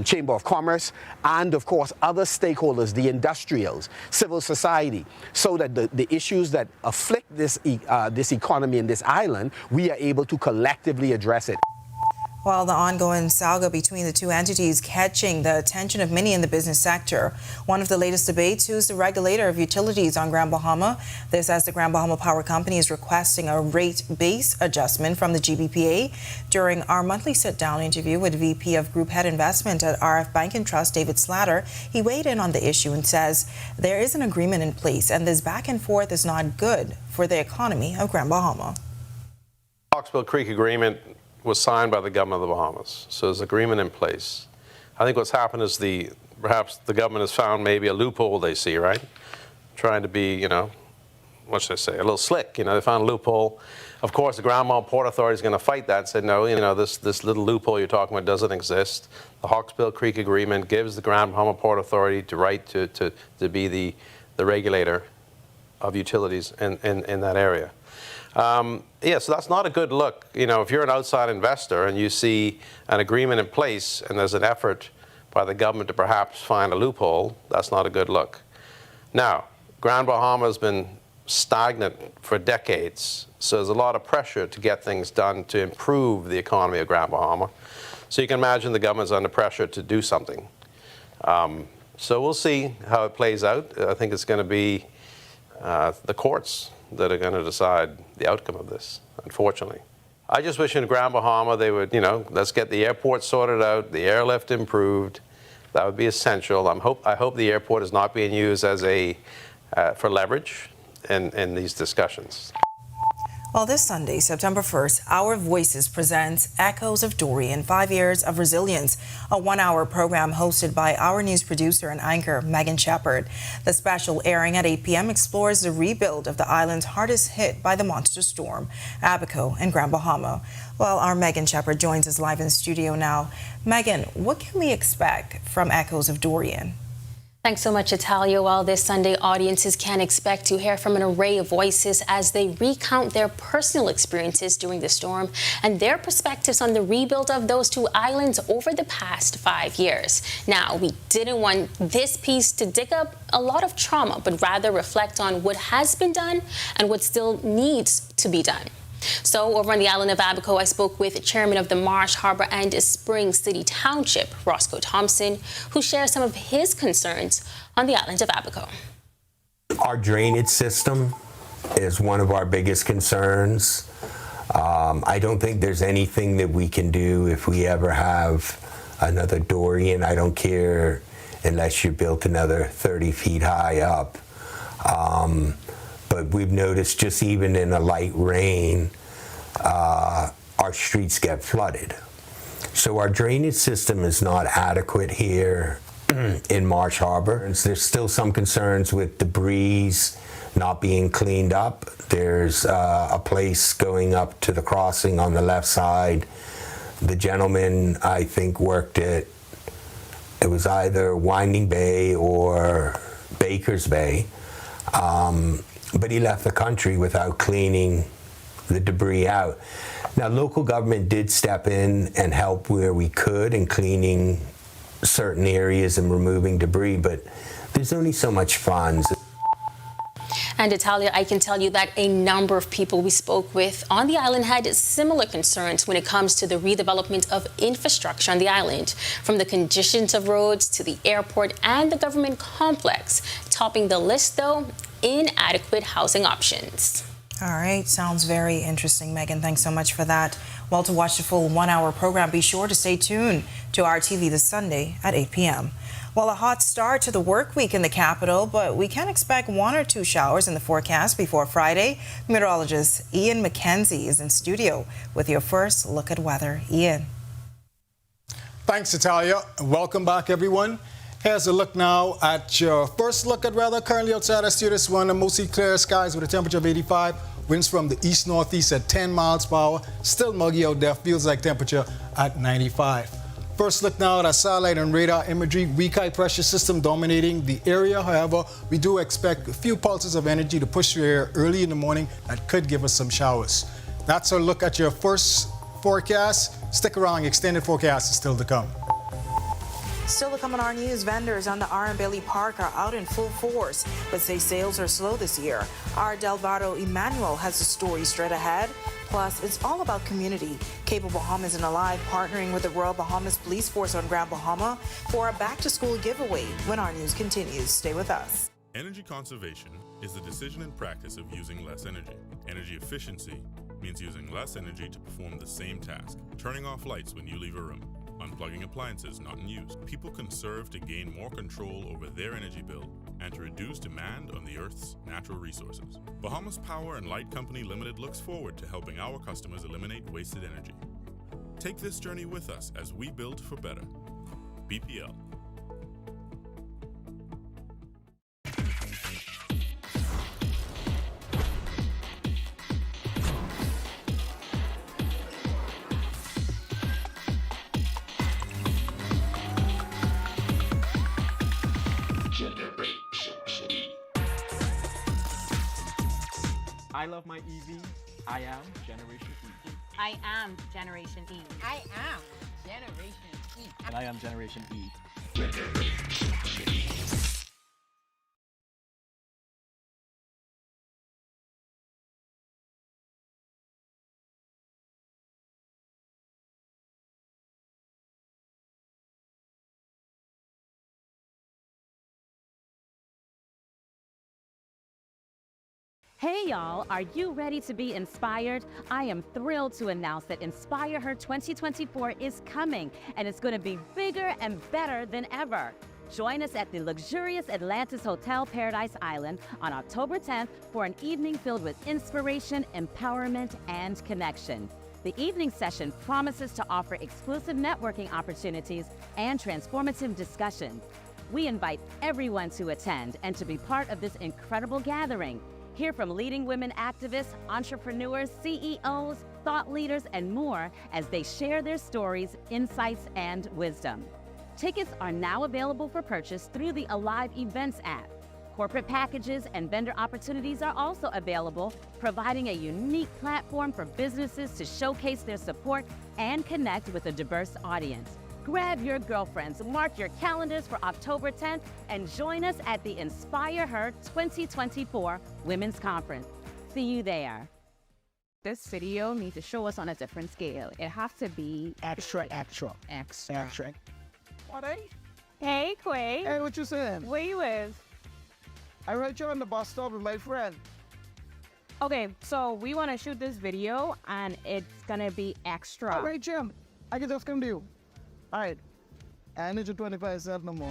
Chamber of Commerce, and of course other stakeholders, the industrials, civil society, so that the issues that afflict this economy in this island, we are able to collectively address it. While the ongoing saga between the two entities catching the attention of many in the business sector, one of the latest debates, who's the regulator of utilities on Grand Bahama. This as the Grand Bahama Power Company is requesting a rate base adjustment from the GBPA. During our monthly sit-down interview with VP of Group Head Investment at RF Bank and Trust, David Slatter, he weighed in on the issue and says there is an agreement in place and this back and forth is not good for the economy of Grand Bahama. Hawksbill Creek Agreement was signed by the government of the Bahamas, so there's agreement in place. I think what's happened is perhaps the government has found maybe a loophole they see, right? Trying to be, what should I say, a little slick. They found a loophole. Of course, the Grand Bahama Port Authority is going to fight that, said, no, this little loophole you're talking about doesn't exist. The Hawksbill Creek Agreement gives the Grand Bahama Port Authority the right to be the regulator of utilities in that area. So that's not a good look. If you're an outside investor and you see an agreement in place and there's an effort by the government to perhaps find a loophole, that's not a good look. Now, Grand Bahama has been stagnant for decades, so there's a lot of pressure to get things done to improve the economy of Grand Bahama. So you can imagine the government's under pressure to do something. So we'll see how it plays out. I think it's going to be the courts that are going to decide the outcome of this, unfortunately. I just wish in Grand Bahama they would, let's get the airport sorted out, the airlift improved. That would be essential. I hope the airport is not being used as for leverage in these discussions. Well, this Sunday, September 1st, Our Voices presents Echoes of Dorian, 5 Years of Resilience, a one-hour program hosted by our news producer and anchor, Megan Shepard. The special airing at 8 p.m. explores the rebuild of the islands hardest hit by the monster storm, Abaco and Grand Bahama. Well, our Megan Shepard joins us live in studio now. Megan, what can we expect from Echoes of Dorian? Thanks so much, Italia. Well, this Sunday, audiences can expect to hear from an array of voices as they recount their personal experiences during the storm and their perspectives on the rebuild of those two islands over the past 5 years. Now, we didn't want this piece to dig up a lot of trauma, but rather reflect on what has been done and what still needs to be done. So over on the island of Abaco, I spoke with Chairman of the Marsh Harbor and Spring City Township, Roscoe Thompson, who shares some of his concerns on the island of Abaco. Our drainage system is one of our biggest concerns. I don't think there's anything that we can do if we ever have another Dorian. I don't care unless you built another 30 feet high up. But we've noticed just even in a light rain, our streets get flooded. So our drainage system is not adequate here in Marsh Harbor. There's still some concerns with debris not being cleaned up. There's a place going up to the crossing on the left side. The gentleman, I think, worked at, it was either Winding Bay or Baker's Bay. But he left the country without cleaning the debris out. Now, local government did step in and help where we could in cleaning certain areas and removing debris, but there's only so much funds. And Italia, I can tell you that a number of people we spoke with on the island had similar concerns when it comes to the redevelopment of infrastructure on the island, from the conditions of roads to the airport and the government complex. Topping the list, though, inadequate housing options. All right, sounds very interesting, Megan. Thanks so much for that. Well, to watch the full one-hour program, be sure to stay tuned to our TV this Sunday at 8 p.m. Well, a hot start to the work week in the capital, but we can expect 1 or 2 showers in the forecast before Friday. Meteorologist Ian McKenzie is in studio with your first look at weather. Ian. Thanks, Italia. Welcome back, everyone. Here's a look now at your first look at weather. Currently outside our studio, it's one of mostly clear skies with a temperature of 85. Winds from the east-northeast at 10 miles per hour. Still muggy out there. Feels like temperature at 95. First look now at our satellite and radar imagery. Weak high pressure system dominating the area. However, we do expect a few pulses of energy to push through here early in the morning that could give us some showers. That's our look at your first forecast. Stick around. Extended forecast is still to come. Still to come on our news, vendors on the Arambelli Park are out in full force, but say sales are slow this year. Our Delvado Emmanuel has a story straight ahead. Plus, it's all about community. Cable Bahamas and Alive partnering with the Royal Bahamas Police Force on Grand Bahama for a back-to-school giveaway when our news continues. Stay with us. Energy conservation is the decision and practice of using less energy. Energy efficiency means using less energy to perform the same task. Turning off lights when you leave a room. Unplugging appliances not in use. People conserve to gain more control over their energy bill and to reduce demand on the Earth's natural resources. Bahamas Power and Light Company Limited looks forward to helping our customers eliminate wasted energy. Take this journey with us as we build for better. BPL. I love my EV. I am Generation E. I am Generation E. I am Generation E. And I am Generation E. Hey y'all, are you ready to be inspired? I am thrilled to announce that Inspire Her 2024 is coming, and it's going to be bigger and better than ever. Join us at the luxurious Atlantis Hotel Paradise Island on October 10th for an evening filled with inspiration, empowerment, and connection. The evening session promises to offer exclusive networking opportunities and transformative discussions. We invite everyone to attend and to be part of this incredible gathering. Hear from leading women activists, entrepreneurs, CEOs, thought leaders, and more as they share their stories, insights, and wisdom. Tickets are now available for purchase through the Alive Events app. Corporate packages and vendor opportunities are also available, providing a unique platform for businesses to showcase their support and connect with a diverse audience. Grab your girlfriends, mark your calendars for October 10th, and join us at the Inspire Her 2024 Women's Conference. See you there. This video needs to show us on a different scale. It has to be extra. What, eh? Hey, Quay. Hey, what you saying? Where you with? I heard you on the bus stop with my friend. Okay, so we want to shoot this video, and it's gonna be extra. All right, Jim. I can just come to you. All right. I need you 25 cents no more.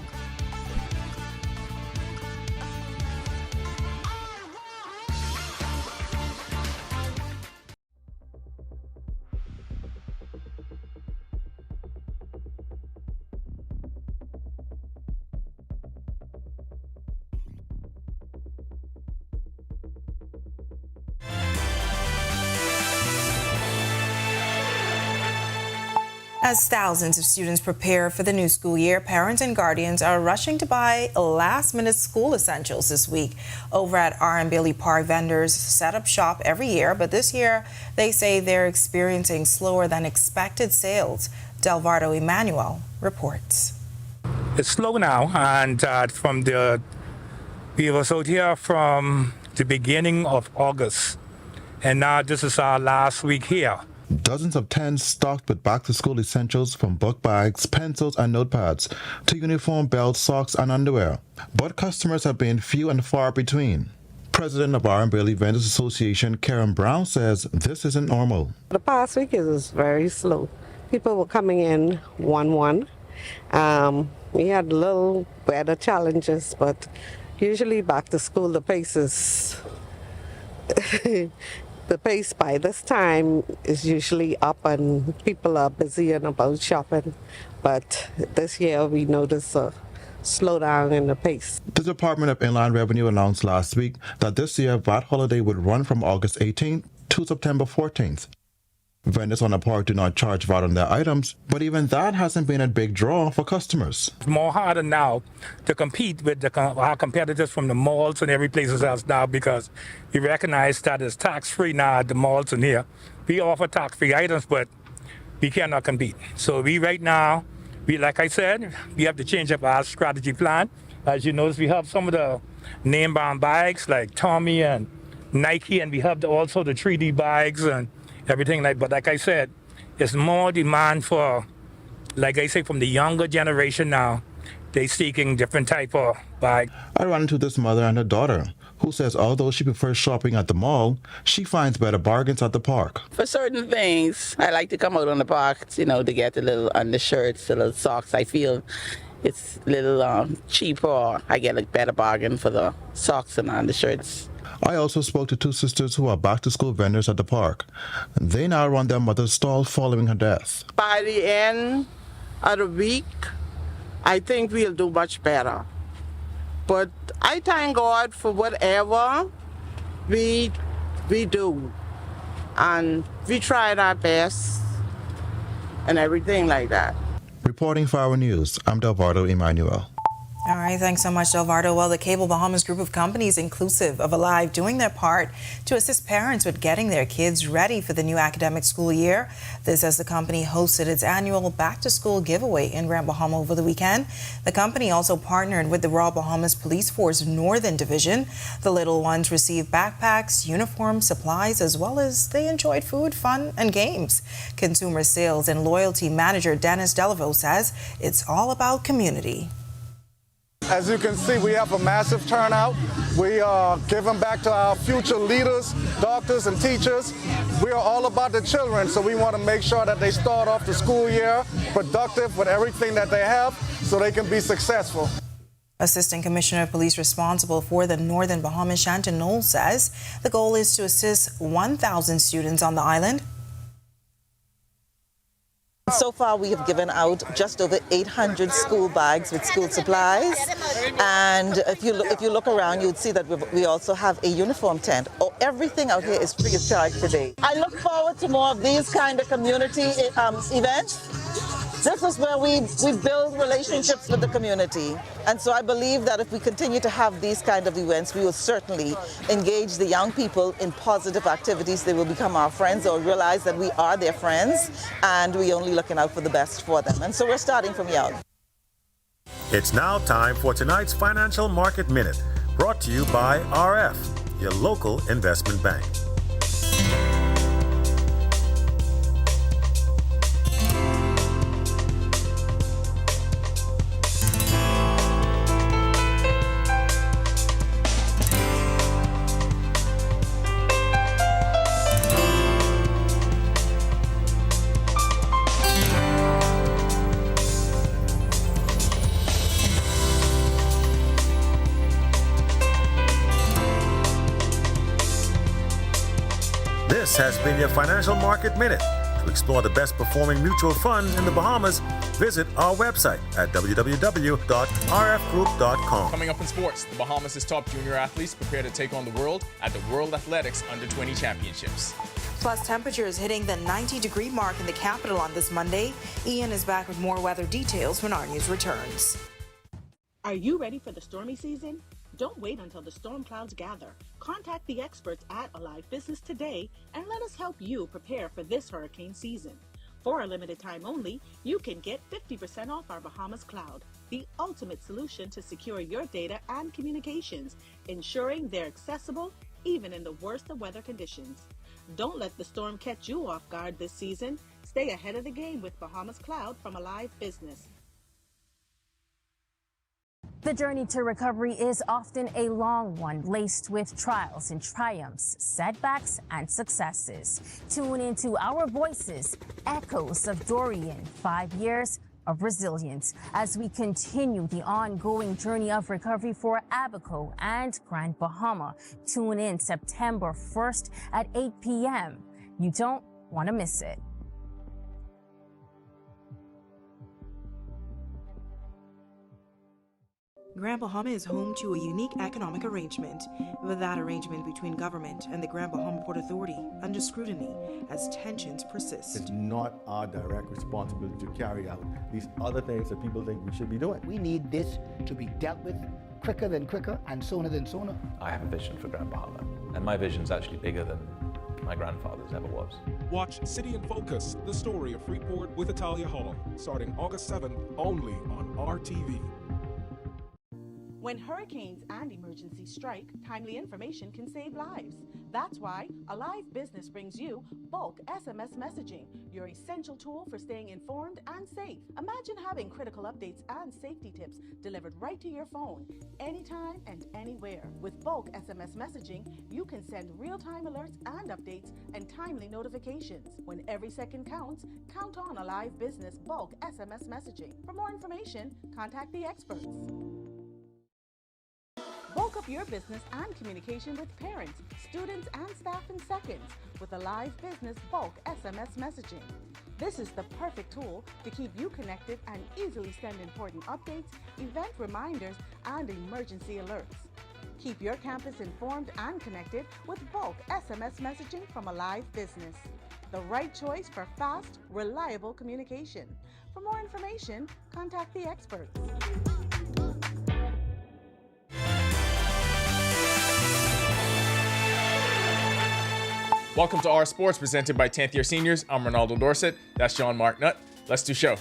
As thousands of students prepare for the new school year, parents and guardians are rushing to buy last-minute school essentials this week. Over at R.M. Bailey Park, vendors set up shop every year, but this year they say they're experiencing slower than expected sales. Delvardo Emmanuel reports. It's slow now, and we was out here from the beginning of August, and now this is our last week here. Dozens of tents stocked with back-to-school essentials from book bags, pencils, and notepads to uniform, belts, socks, and underwear. But customers have been few and far between. President of R.M. Bailey Vendors Association, Karen Brown, says this isn't normal. The past week is very slow. People were coming in one. We had little weather challenges, but usually back to school, the pace is... The pace by this time is usually up and people are busy and about shopping. But this year we noticed a slowdown in the pace. The Department of Inland Revenue announced last week that this year VAT holiday would run from August 18th to September 14th. Vendors on the park do not charge VAT on their items, but even that hasn't been a big draw for customers. It's more harder now to compete with our competitors from the malls and every place else now, because we recognize that it's tax-free now at the malls and here. We offer tax-free items, but we cannot compete. So right now, like I said, we have to change up our strategy plan. As you notice, we have some of the name-brand bags like Tommy and Nike, and we have also the 3D bags and everything but like I said, it's more demand for, like I say, from the younger generation now. They seeking different type of bag. I ran into this mother and her daughter, who says although she prefers shopping at the mall, she finds better bargains at the park. For certain things, I like to come out on the park, to get a little undershirts, a little socks. I feel it's a little cheaper. I get a better bargain for the socks and undershirts. I also spoke to two sisters who are back-to-school vendors at the park. They now run their mother's stall following her death. By the end of the week, I think we'll do much better. But I thank God for whatever we do. And we tried our best and everything like that. Reporting for our news, I'm Delvardo Emmanuel. All right, thanks so much, Delvardo. Well, the Cable Bahamas group of companies, inclusive of Alive, doing their part to assist parents with getting their kids ready for the new academic school year. This as the company hosted its annual back-to-school giveaway in Grand Bahama over the weekend. The company also partnered with the Royal Bahamas Police Force Northern Division. The little ones received backpacks, uniforms, supplies, as well as they enjoyed food, fun, and games. Consumer Sales and Loyalty Manager Dennis Delaveau says it's all about community. As you can see, we have a massive turnout. We are giving back to our future leaders, doctors, and teachers. We are all about the children, so we want to make sure that they start off the school year productive with everything that they have so they can be successful. Assistant Commissioner of Police responsible for the Northern Bahamas, Shanton Knowles, says the goal is to assist 1,000 students on the island. So far, we have given out just over 800 school bags with school supplies. And if you look around, you would see that we also have a uniform tent. Everything out here is free of charge today. I look forward to more of these kind of community events. This is where we build relationships with the community. And so I believe that if we continue to have these kind of events, we will certainly engage the young people in positive activities. They will become our friends or realize that we are their friends and we're only looking out for the best for them. And so we're starting from young. It's now time for tonight's Financial Market Minute, brought to you by RF, your local investment bank. This has been your Financial Market Minute. To explore the best performing mutual funds in the Bahamas, visit our website at www.rfgroup.com. Coming up in sports, the Bahamas' top junior athletes prepare to take on the world at the World Athletics Under-20 Championships. Plus, temperatures hitting the 90-degree mark in the capital on this Monday. Ian is back with more weather details when our news returns. Are you ready for the stormy season? Don't wait until the storm clouds gather. Contact the experts at Alive Business today and let us help you prepare for this hurricane season. For a limited time only, you can get 50% off our Bahamas Cloud, the ultimate solution to secure your data and communications, ensuring they're accessible even in the worst of weather conditions. Don't let the storm catch you off guard this season. Stay ahead of the game with Bahamas Cloud from Alive Business. The journey to recovery is often a long one, laced with trials and triumphs, setbacks and successes. Tune into our voices, echoes of Dorian, 5 years of resilience, as we continue the ongoing journey of recovery for Abaco and Grand Bahama. Tune in September 1st at 8 p.m. You don't want to miss it. Grand Bahama is home to a unique economic arrangement, with that arrangement between government and the Grand Bahama Port Authority under scrutiny as tensions persist. It's not our direct responsibility to carry out these other things that people think we should be doing. We need this to be dealt with quicker than quicker and sooner than sooner. I have a vision for Grand Bahama, and my vision's actually bigger than my grandfather's ever was. Watch City in Focus, the story of Freeport with Italia Hall, starting August 7th, only on RTV. When hurricanes and emergencies strike, timely information can save lives. That's why Alive Business brings you bulk SMS messaging, your essential tool for staying informed and safe. Imagine having critical updates and safety tips delivered right to your phone, anytime and anywhere. With bulk SMS messaging, you can send real-time alerts and updates and timely notifications. When every second counts, count on Alive Business bulk SMS messaging. For more information, contact the experts. Bulk up your business and communication with parents, students, and staff in seconds with Alive Business bulk SMS messaging. This is the perfect tool to keep you connected and easily send important updates, event reminders, and emergency alerts. Keep your campus informed and connected with bulk SMS messaging from Alive Business. The right choice for fast, reliable communication. For more information, contact the experts. Welcome to Our Sports, presented by 10th Year Seniors. I'm Ronaldo Dorset. That's John Mark Nutt. Let's do show.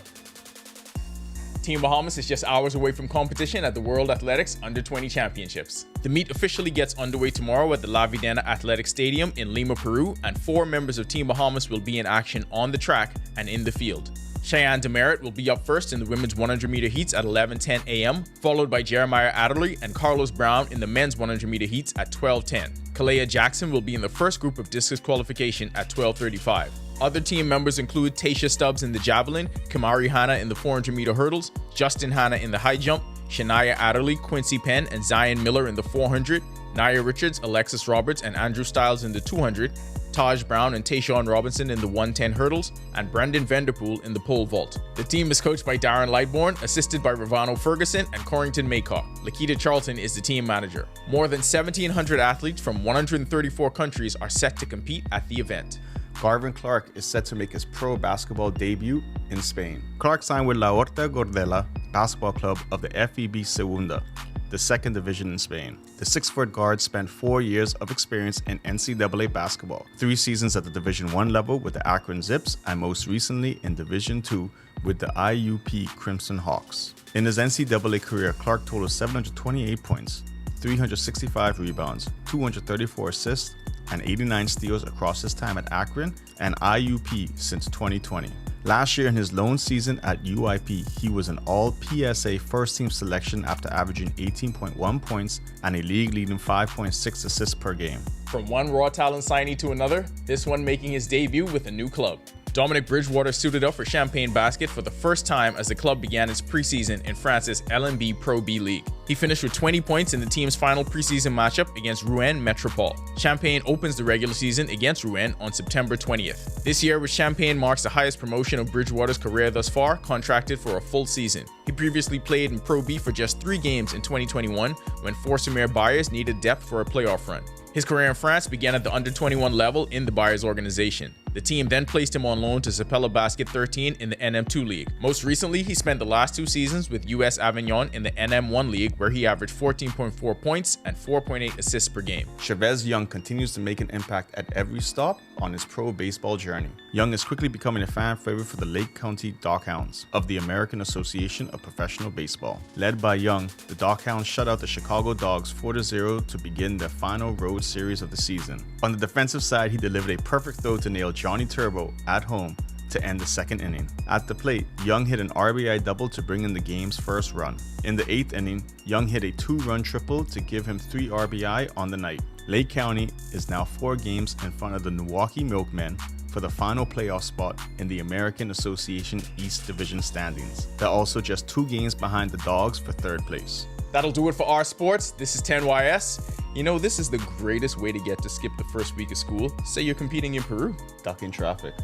Team Bahamas is just hours away from competition at the World Athletics Under-20 Championships. The meet officially gets underway tomorrow at the La Videna Athletic Stadium in Lima, Peru, and 4 members of Team Bahamas will be in action on the track and in the field. Cheyenne Demerit will be up first in the women's 100-meter heats at 11:10 a.m., followed by Jeremiah Adderley and Carlos Brown in the men's 100-meter heats at 12:10. Kalea Jackson will be in the first group of discus qualification at 12:35. Other team members include Tasha Stubbs in the javelin, Kamari Hanna in the 400-meter hurdles, Justin Hanna in the high jump, Shania Adderley, Quincy Penn, and Zion Miller in the 400, Nia Richards, Alexis Roberts, and Andrew Stiles in the 200, Taj Brown and Tayshawn Robinson in the 110 hurdles, and Brendan Vanderpool in the pole vault. The team is coached by Darren Lightbourne, assisted by Ravano Ferguson and Corrington Maycock. Lakita Charlton is the team manager. More than 1,700 athletes from 134 countries are set to compete at the event. Garvin Clark is set to make his pro basketball debut in Spain. Clark signed with La Horta Gordela Basketball Club of the FEB Segunda, the second division in Spain. The 6-foot guard spent 4 years of experience in NCAA basketball, 3 seasons at the Division I level with the Akron Zips, and most recently in Division II with the IUP Crimson Hawks. In his NCAA career, Clark totaled 728 points, 365 rebounds, 234 assists, and 89 steals across his time at Akron and IUP since 2020. Last year in his lone season at UIP, he was an all-PSA first-team selection after averaging 18.1 points and a league-leading 5.6 assists per game. From one raw talent signee to another, this one making his debut with a new club. Dominic Bridgewater suited up for Champagne Basket for the first time as the club began its preseason in France's LNB Pro B League. He finished with 20 points in the team's final preseason matchup against Rouen Metropole. Champagne opens the regular season against Rouen on September 20th. This year with Champagne marks the highest promotion of Bridgewater's career thus far, contracted for a full season. He previously played in Pro B for just 3 games in 2021 when Fort-Saumur Buyers needed depth for a playoff run. His career in France began at the under-21 level in the Buyers organization. The team then placed him on loan to Sapelo Basket 13 in the NM2 League. Most recently, he spent the last 2 seasons with US Avignon in the NM1 League, where he averaged 14.4 points and 4.8 assists per game. Chavez Young continues to make an impact at every stop on his pro baseball journey. Young is quickly becoming a fan favorite for the Lake County Dockhounds of the American Association of Professional Baseball. Led by Young, the Dockhounds shut out the Chicago Dogs 4-0 to begin their final road series of the season. On the defensive side, he delivered a perfect throw to nail Johnny Turbo at home to end the second inning. At the plate, Young hit an RBI double to bring in the game's first run. In the 8th inning, Young hit a 2-run triple to give him 3 RBI on the night. Lake County is now 4 games in front of the Milwaukee Milkmen for the final playoff spot in the American Association East Division standings. They're also just 2 games behind the Dogs for 3rd place. That'll do it for our sports. This is 10YS. You know, this is the greatest way to get to skip the first week of school. Say you're competing in Peru. Ducking traffic.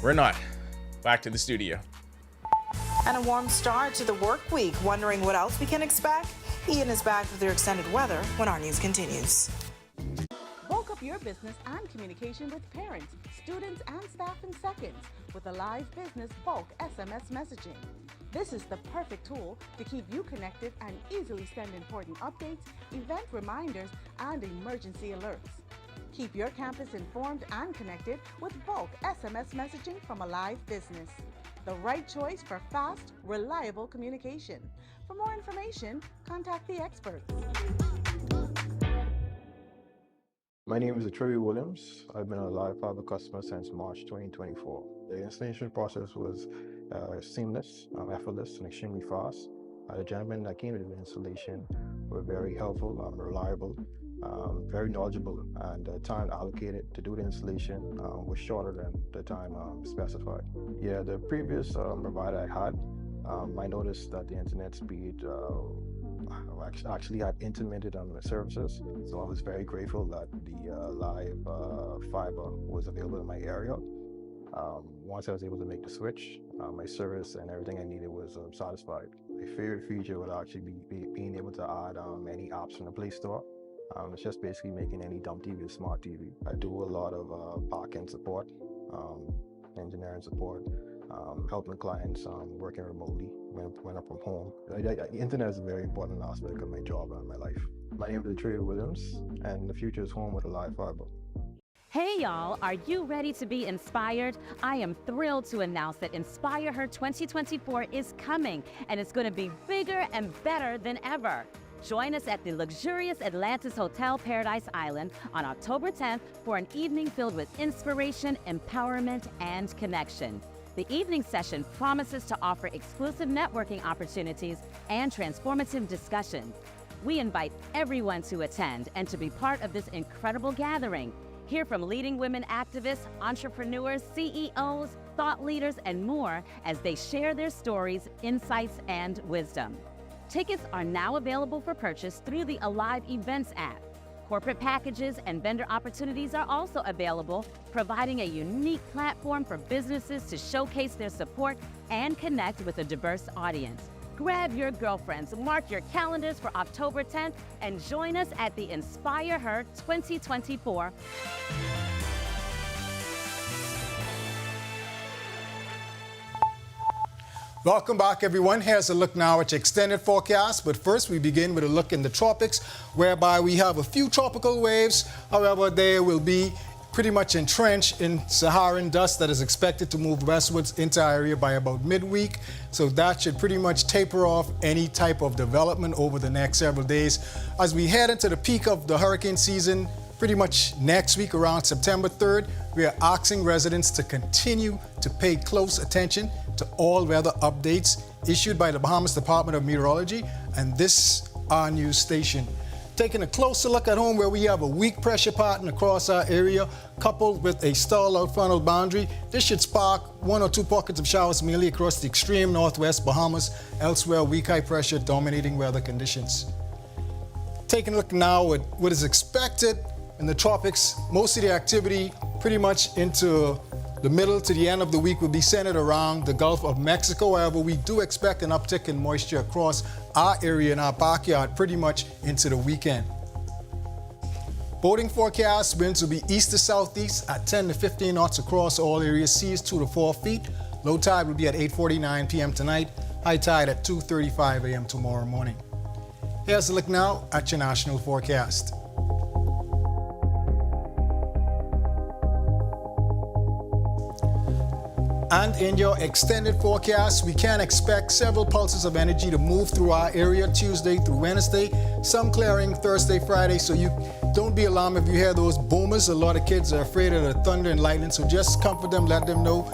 We're not. Back to the studio. And a warm start to the work week. Wondering what else we can expect? Ian is back with your extended weather when our news continues. Bulk up your business and communication with parents, students, and staff in seconds with a live business bulk SMS messaging. This is the perfect tool to keep you connected and easily send important updates, event reminders, and emergency alerts. Keep your campus informed and connected with bulk SMS messaging from Alive Business. The right choice for fast, reliable communication. For more information, contact the experts. My name is Atreyu Williams. I've been a Live Fiber customer since March 2024. The installation process was seamless, effortless, and extremely fast. The gentlemen that came to the installation were very helpful, reliable, very knowledgeable, and the time allocated to do the installation was shorter than the time specified. Yeah, the previous provider I had, I noticed that the internet speed actually had intermittent on the services, so I was very grateful that the Live Fiber was available in my area. Once I was able to make the switch, my service and everything I needed was satisfied. My favorite feature would actually be being able to add any apps from the Play Store. It's just basically making any dumb TV a smart TV. I do a lot of back-end support, engineering support, helping clients working remotely when I'm from home. The internet is a very important aspect of my job and my life. My name is Atreyu Williams, and the future is home with a Live Fiber. Hey y'all, are you ready to be inspired? I am thrilled to announce that Inspire Her 2024 is coming, and it's going to be bigger and better than ever. Join us at the luxurious Atlantis Hotel Paradise Island on October 10th for an evening filled with inspiration, empowerment, and connection. The evening session promises to offer exclusive networking opportunities and transformative discussions. We invite everyone to attend and to be part of this incredible gathering. Hear from leading women activists, entrepreneurs, CEOs, thought leaders, and more as they share their stories, insights, and wisdom. Tickets are now available for purchase through the Alive Events app. Corporate packages and vendor opportunities are also available, providing a unique platform for businesses to showcase their support and connect with a diverse audience. Grab your girlfriends, mark your calendars for October 10th, and join us at the Inspire Her 2024. Welcome back, everyone. Here's a look now at your extended forecast. But first, we begin with a look in the tropics, whereby we have a few tropical waves. However, they will be pretty much entrenched in Saharan dust that is expected to move westwards into our area by about midweek. So that should pretty much taper off any type of development over the next several days. As we head into the peak of the hurricane season, pretty much next week around September 3rd, we are asking residents to continue to pay close attention to all weather updates issued by the Bahamas Department of Meteorology and this our news station. Taking a closer look at home, where we have a weak pressure pattern across our area coupled with a stall-out frontal boundary, this should spark one or two pockets of showers mainly across the extreme northwest Bahamas. Elsewhere, weak high pressure dominating weather conditions. Taking a look now at what is expected in the tropics, most of the activity pretty much into the middle to the end of the week will be centered around the Gulf of Mexico. However, we do expect an uptick in moisture across our area in our backyard pretty much into the weekend. Boating forecast, winds will be east to southeast at 10 to 15 knots across all areas, seas 2 to 4 feet. Low tide will be at 8:49 p.m. tonight, high tide at 2:35 a.m. tomorrow morning. Here's a look now at your national forecast. And in your extended forecast, we can expect several pulses of energy to move through our area Tuesday through Wednesday, some clearing Thursday, Friday, so you don't be alarmed if you hear those boomers. A lot of kids are afraid of the thunder and lightning, so just comfort them, let them know.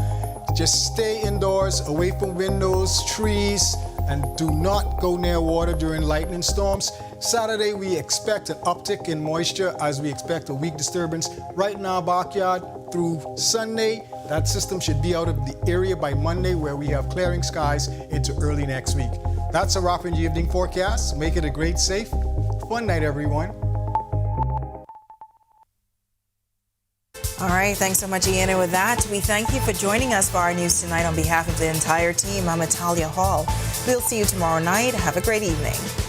Just stay indoors, away from windows, trees, and do not go near water during lightning storms. Saturday, we expect an uptick in moisture as we expect a weak disturbance right in our backyard through Sunday. That system should be out of the area by Monday, where we have clearing skies into early next week. That's a wrap in the evening forecast. Make it a great, safe, fun night, everyone. All right, thanks so much, Ian. And with that, we thank you for joining us for our news tonight. On behalf of the entire team, I'm Natalia Hall. We'll see you tomorrow night. Have a great evening.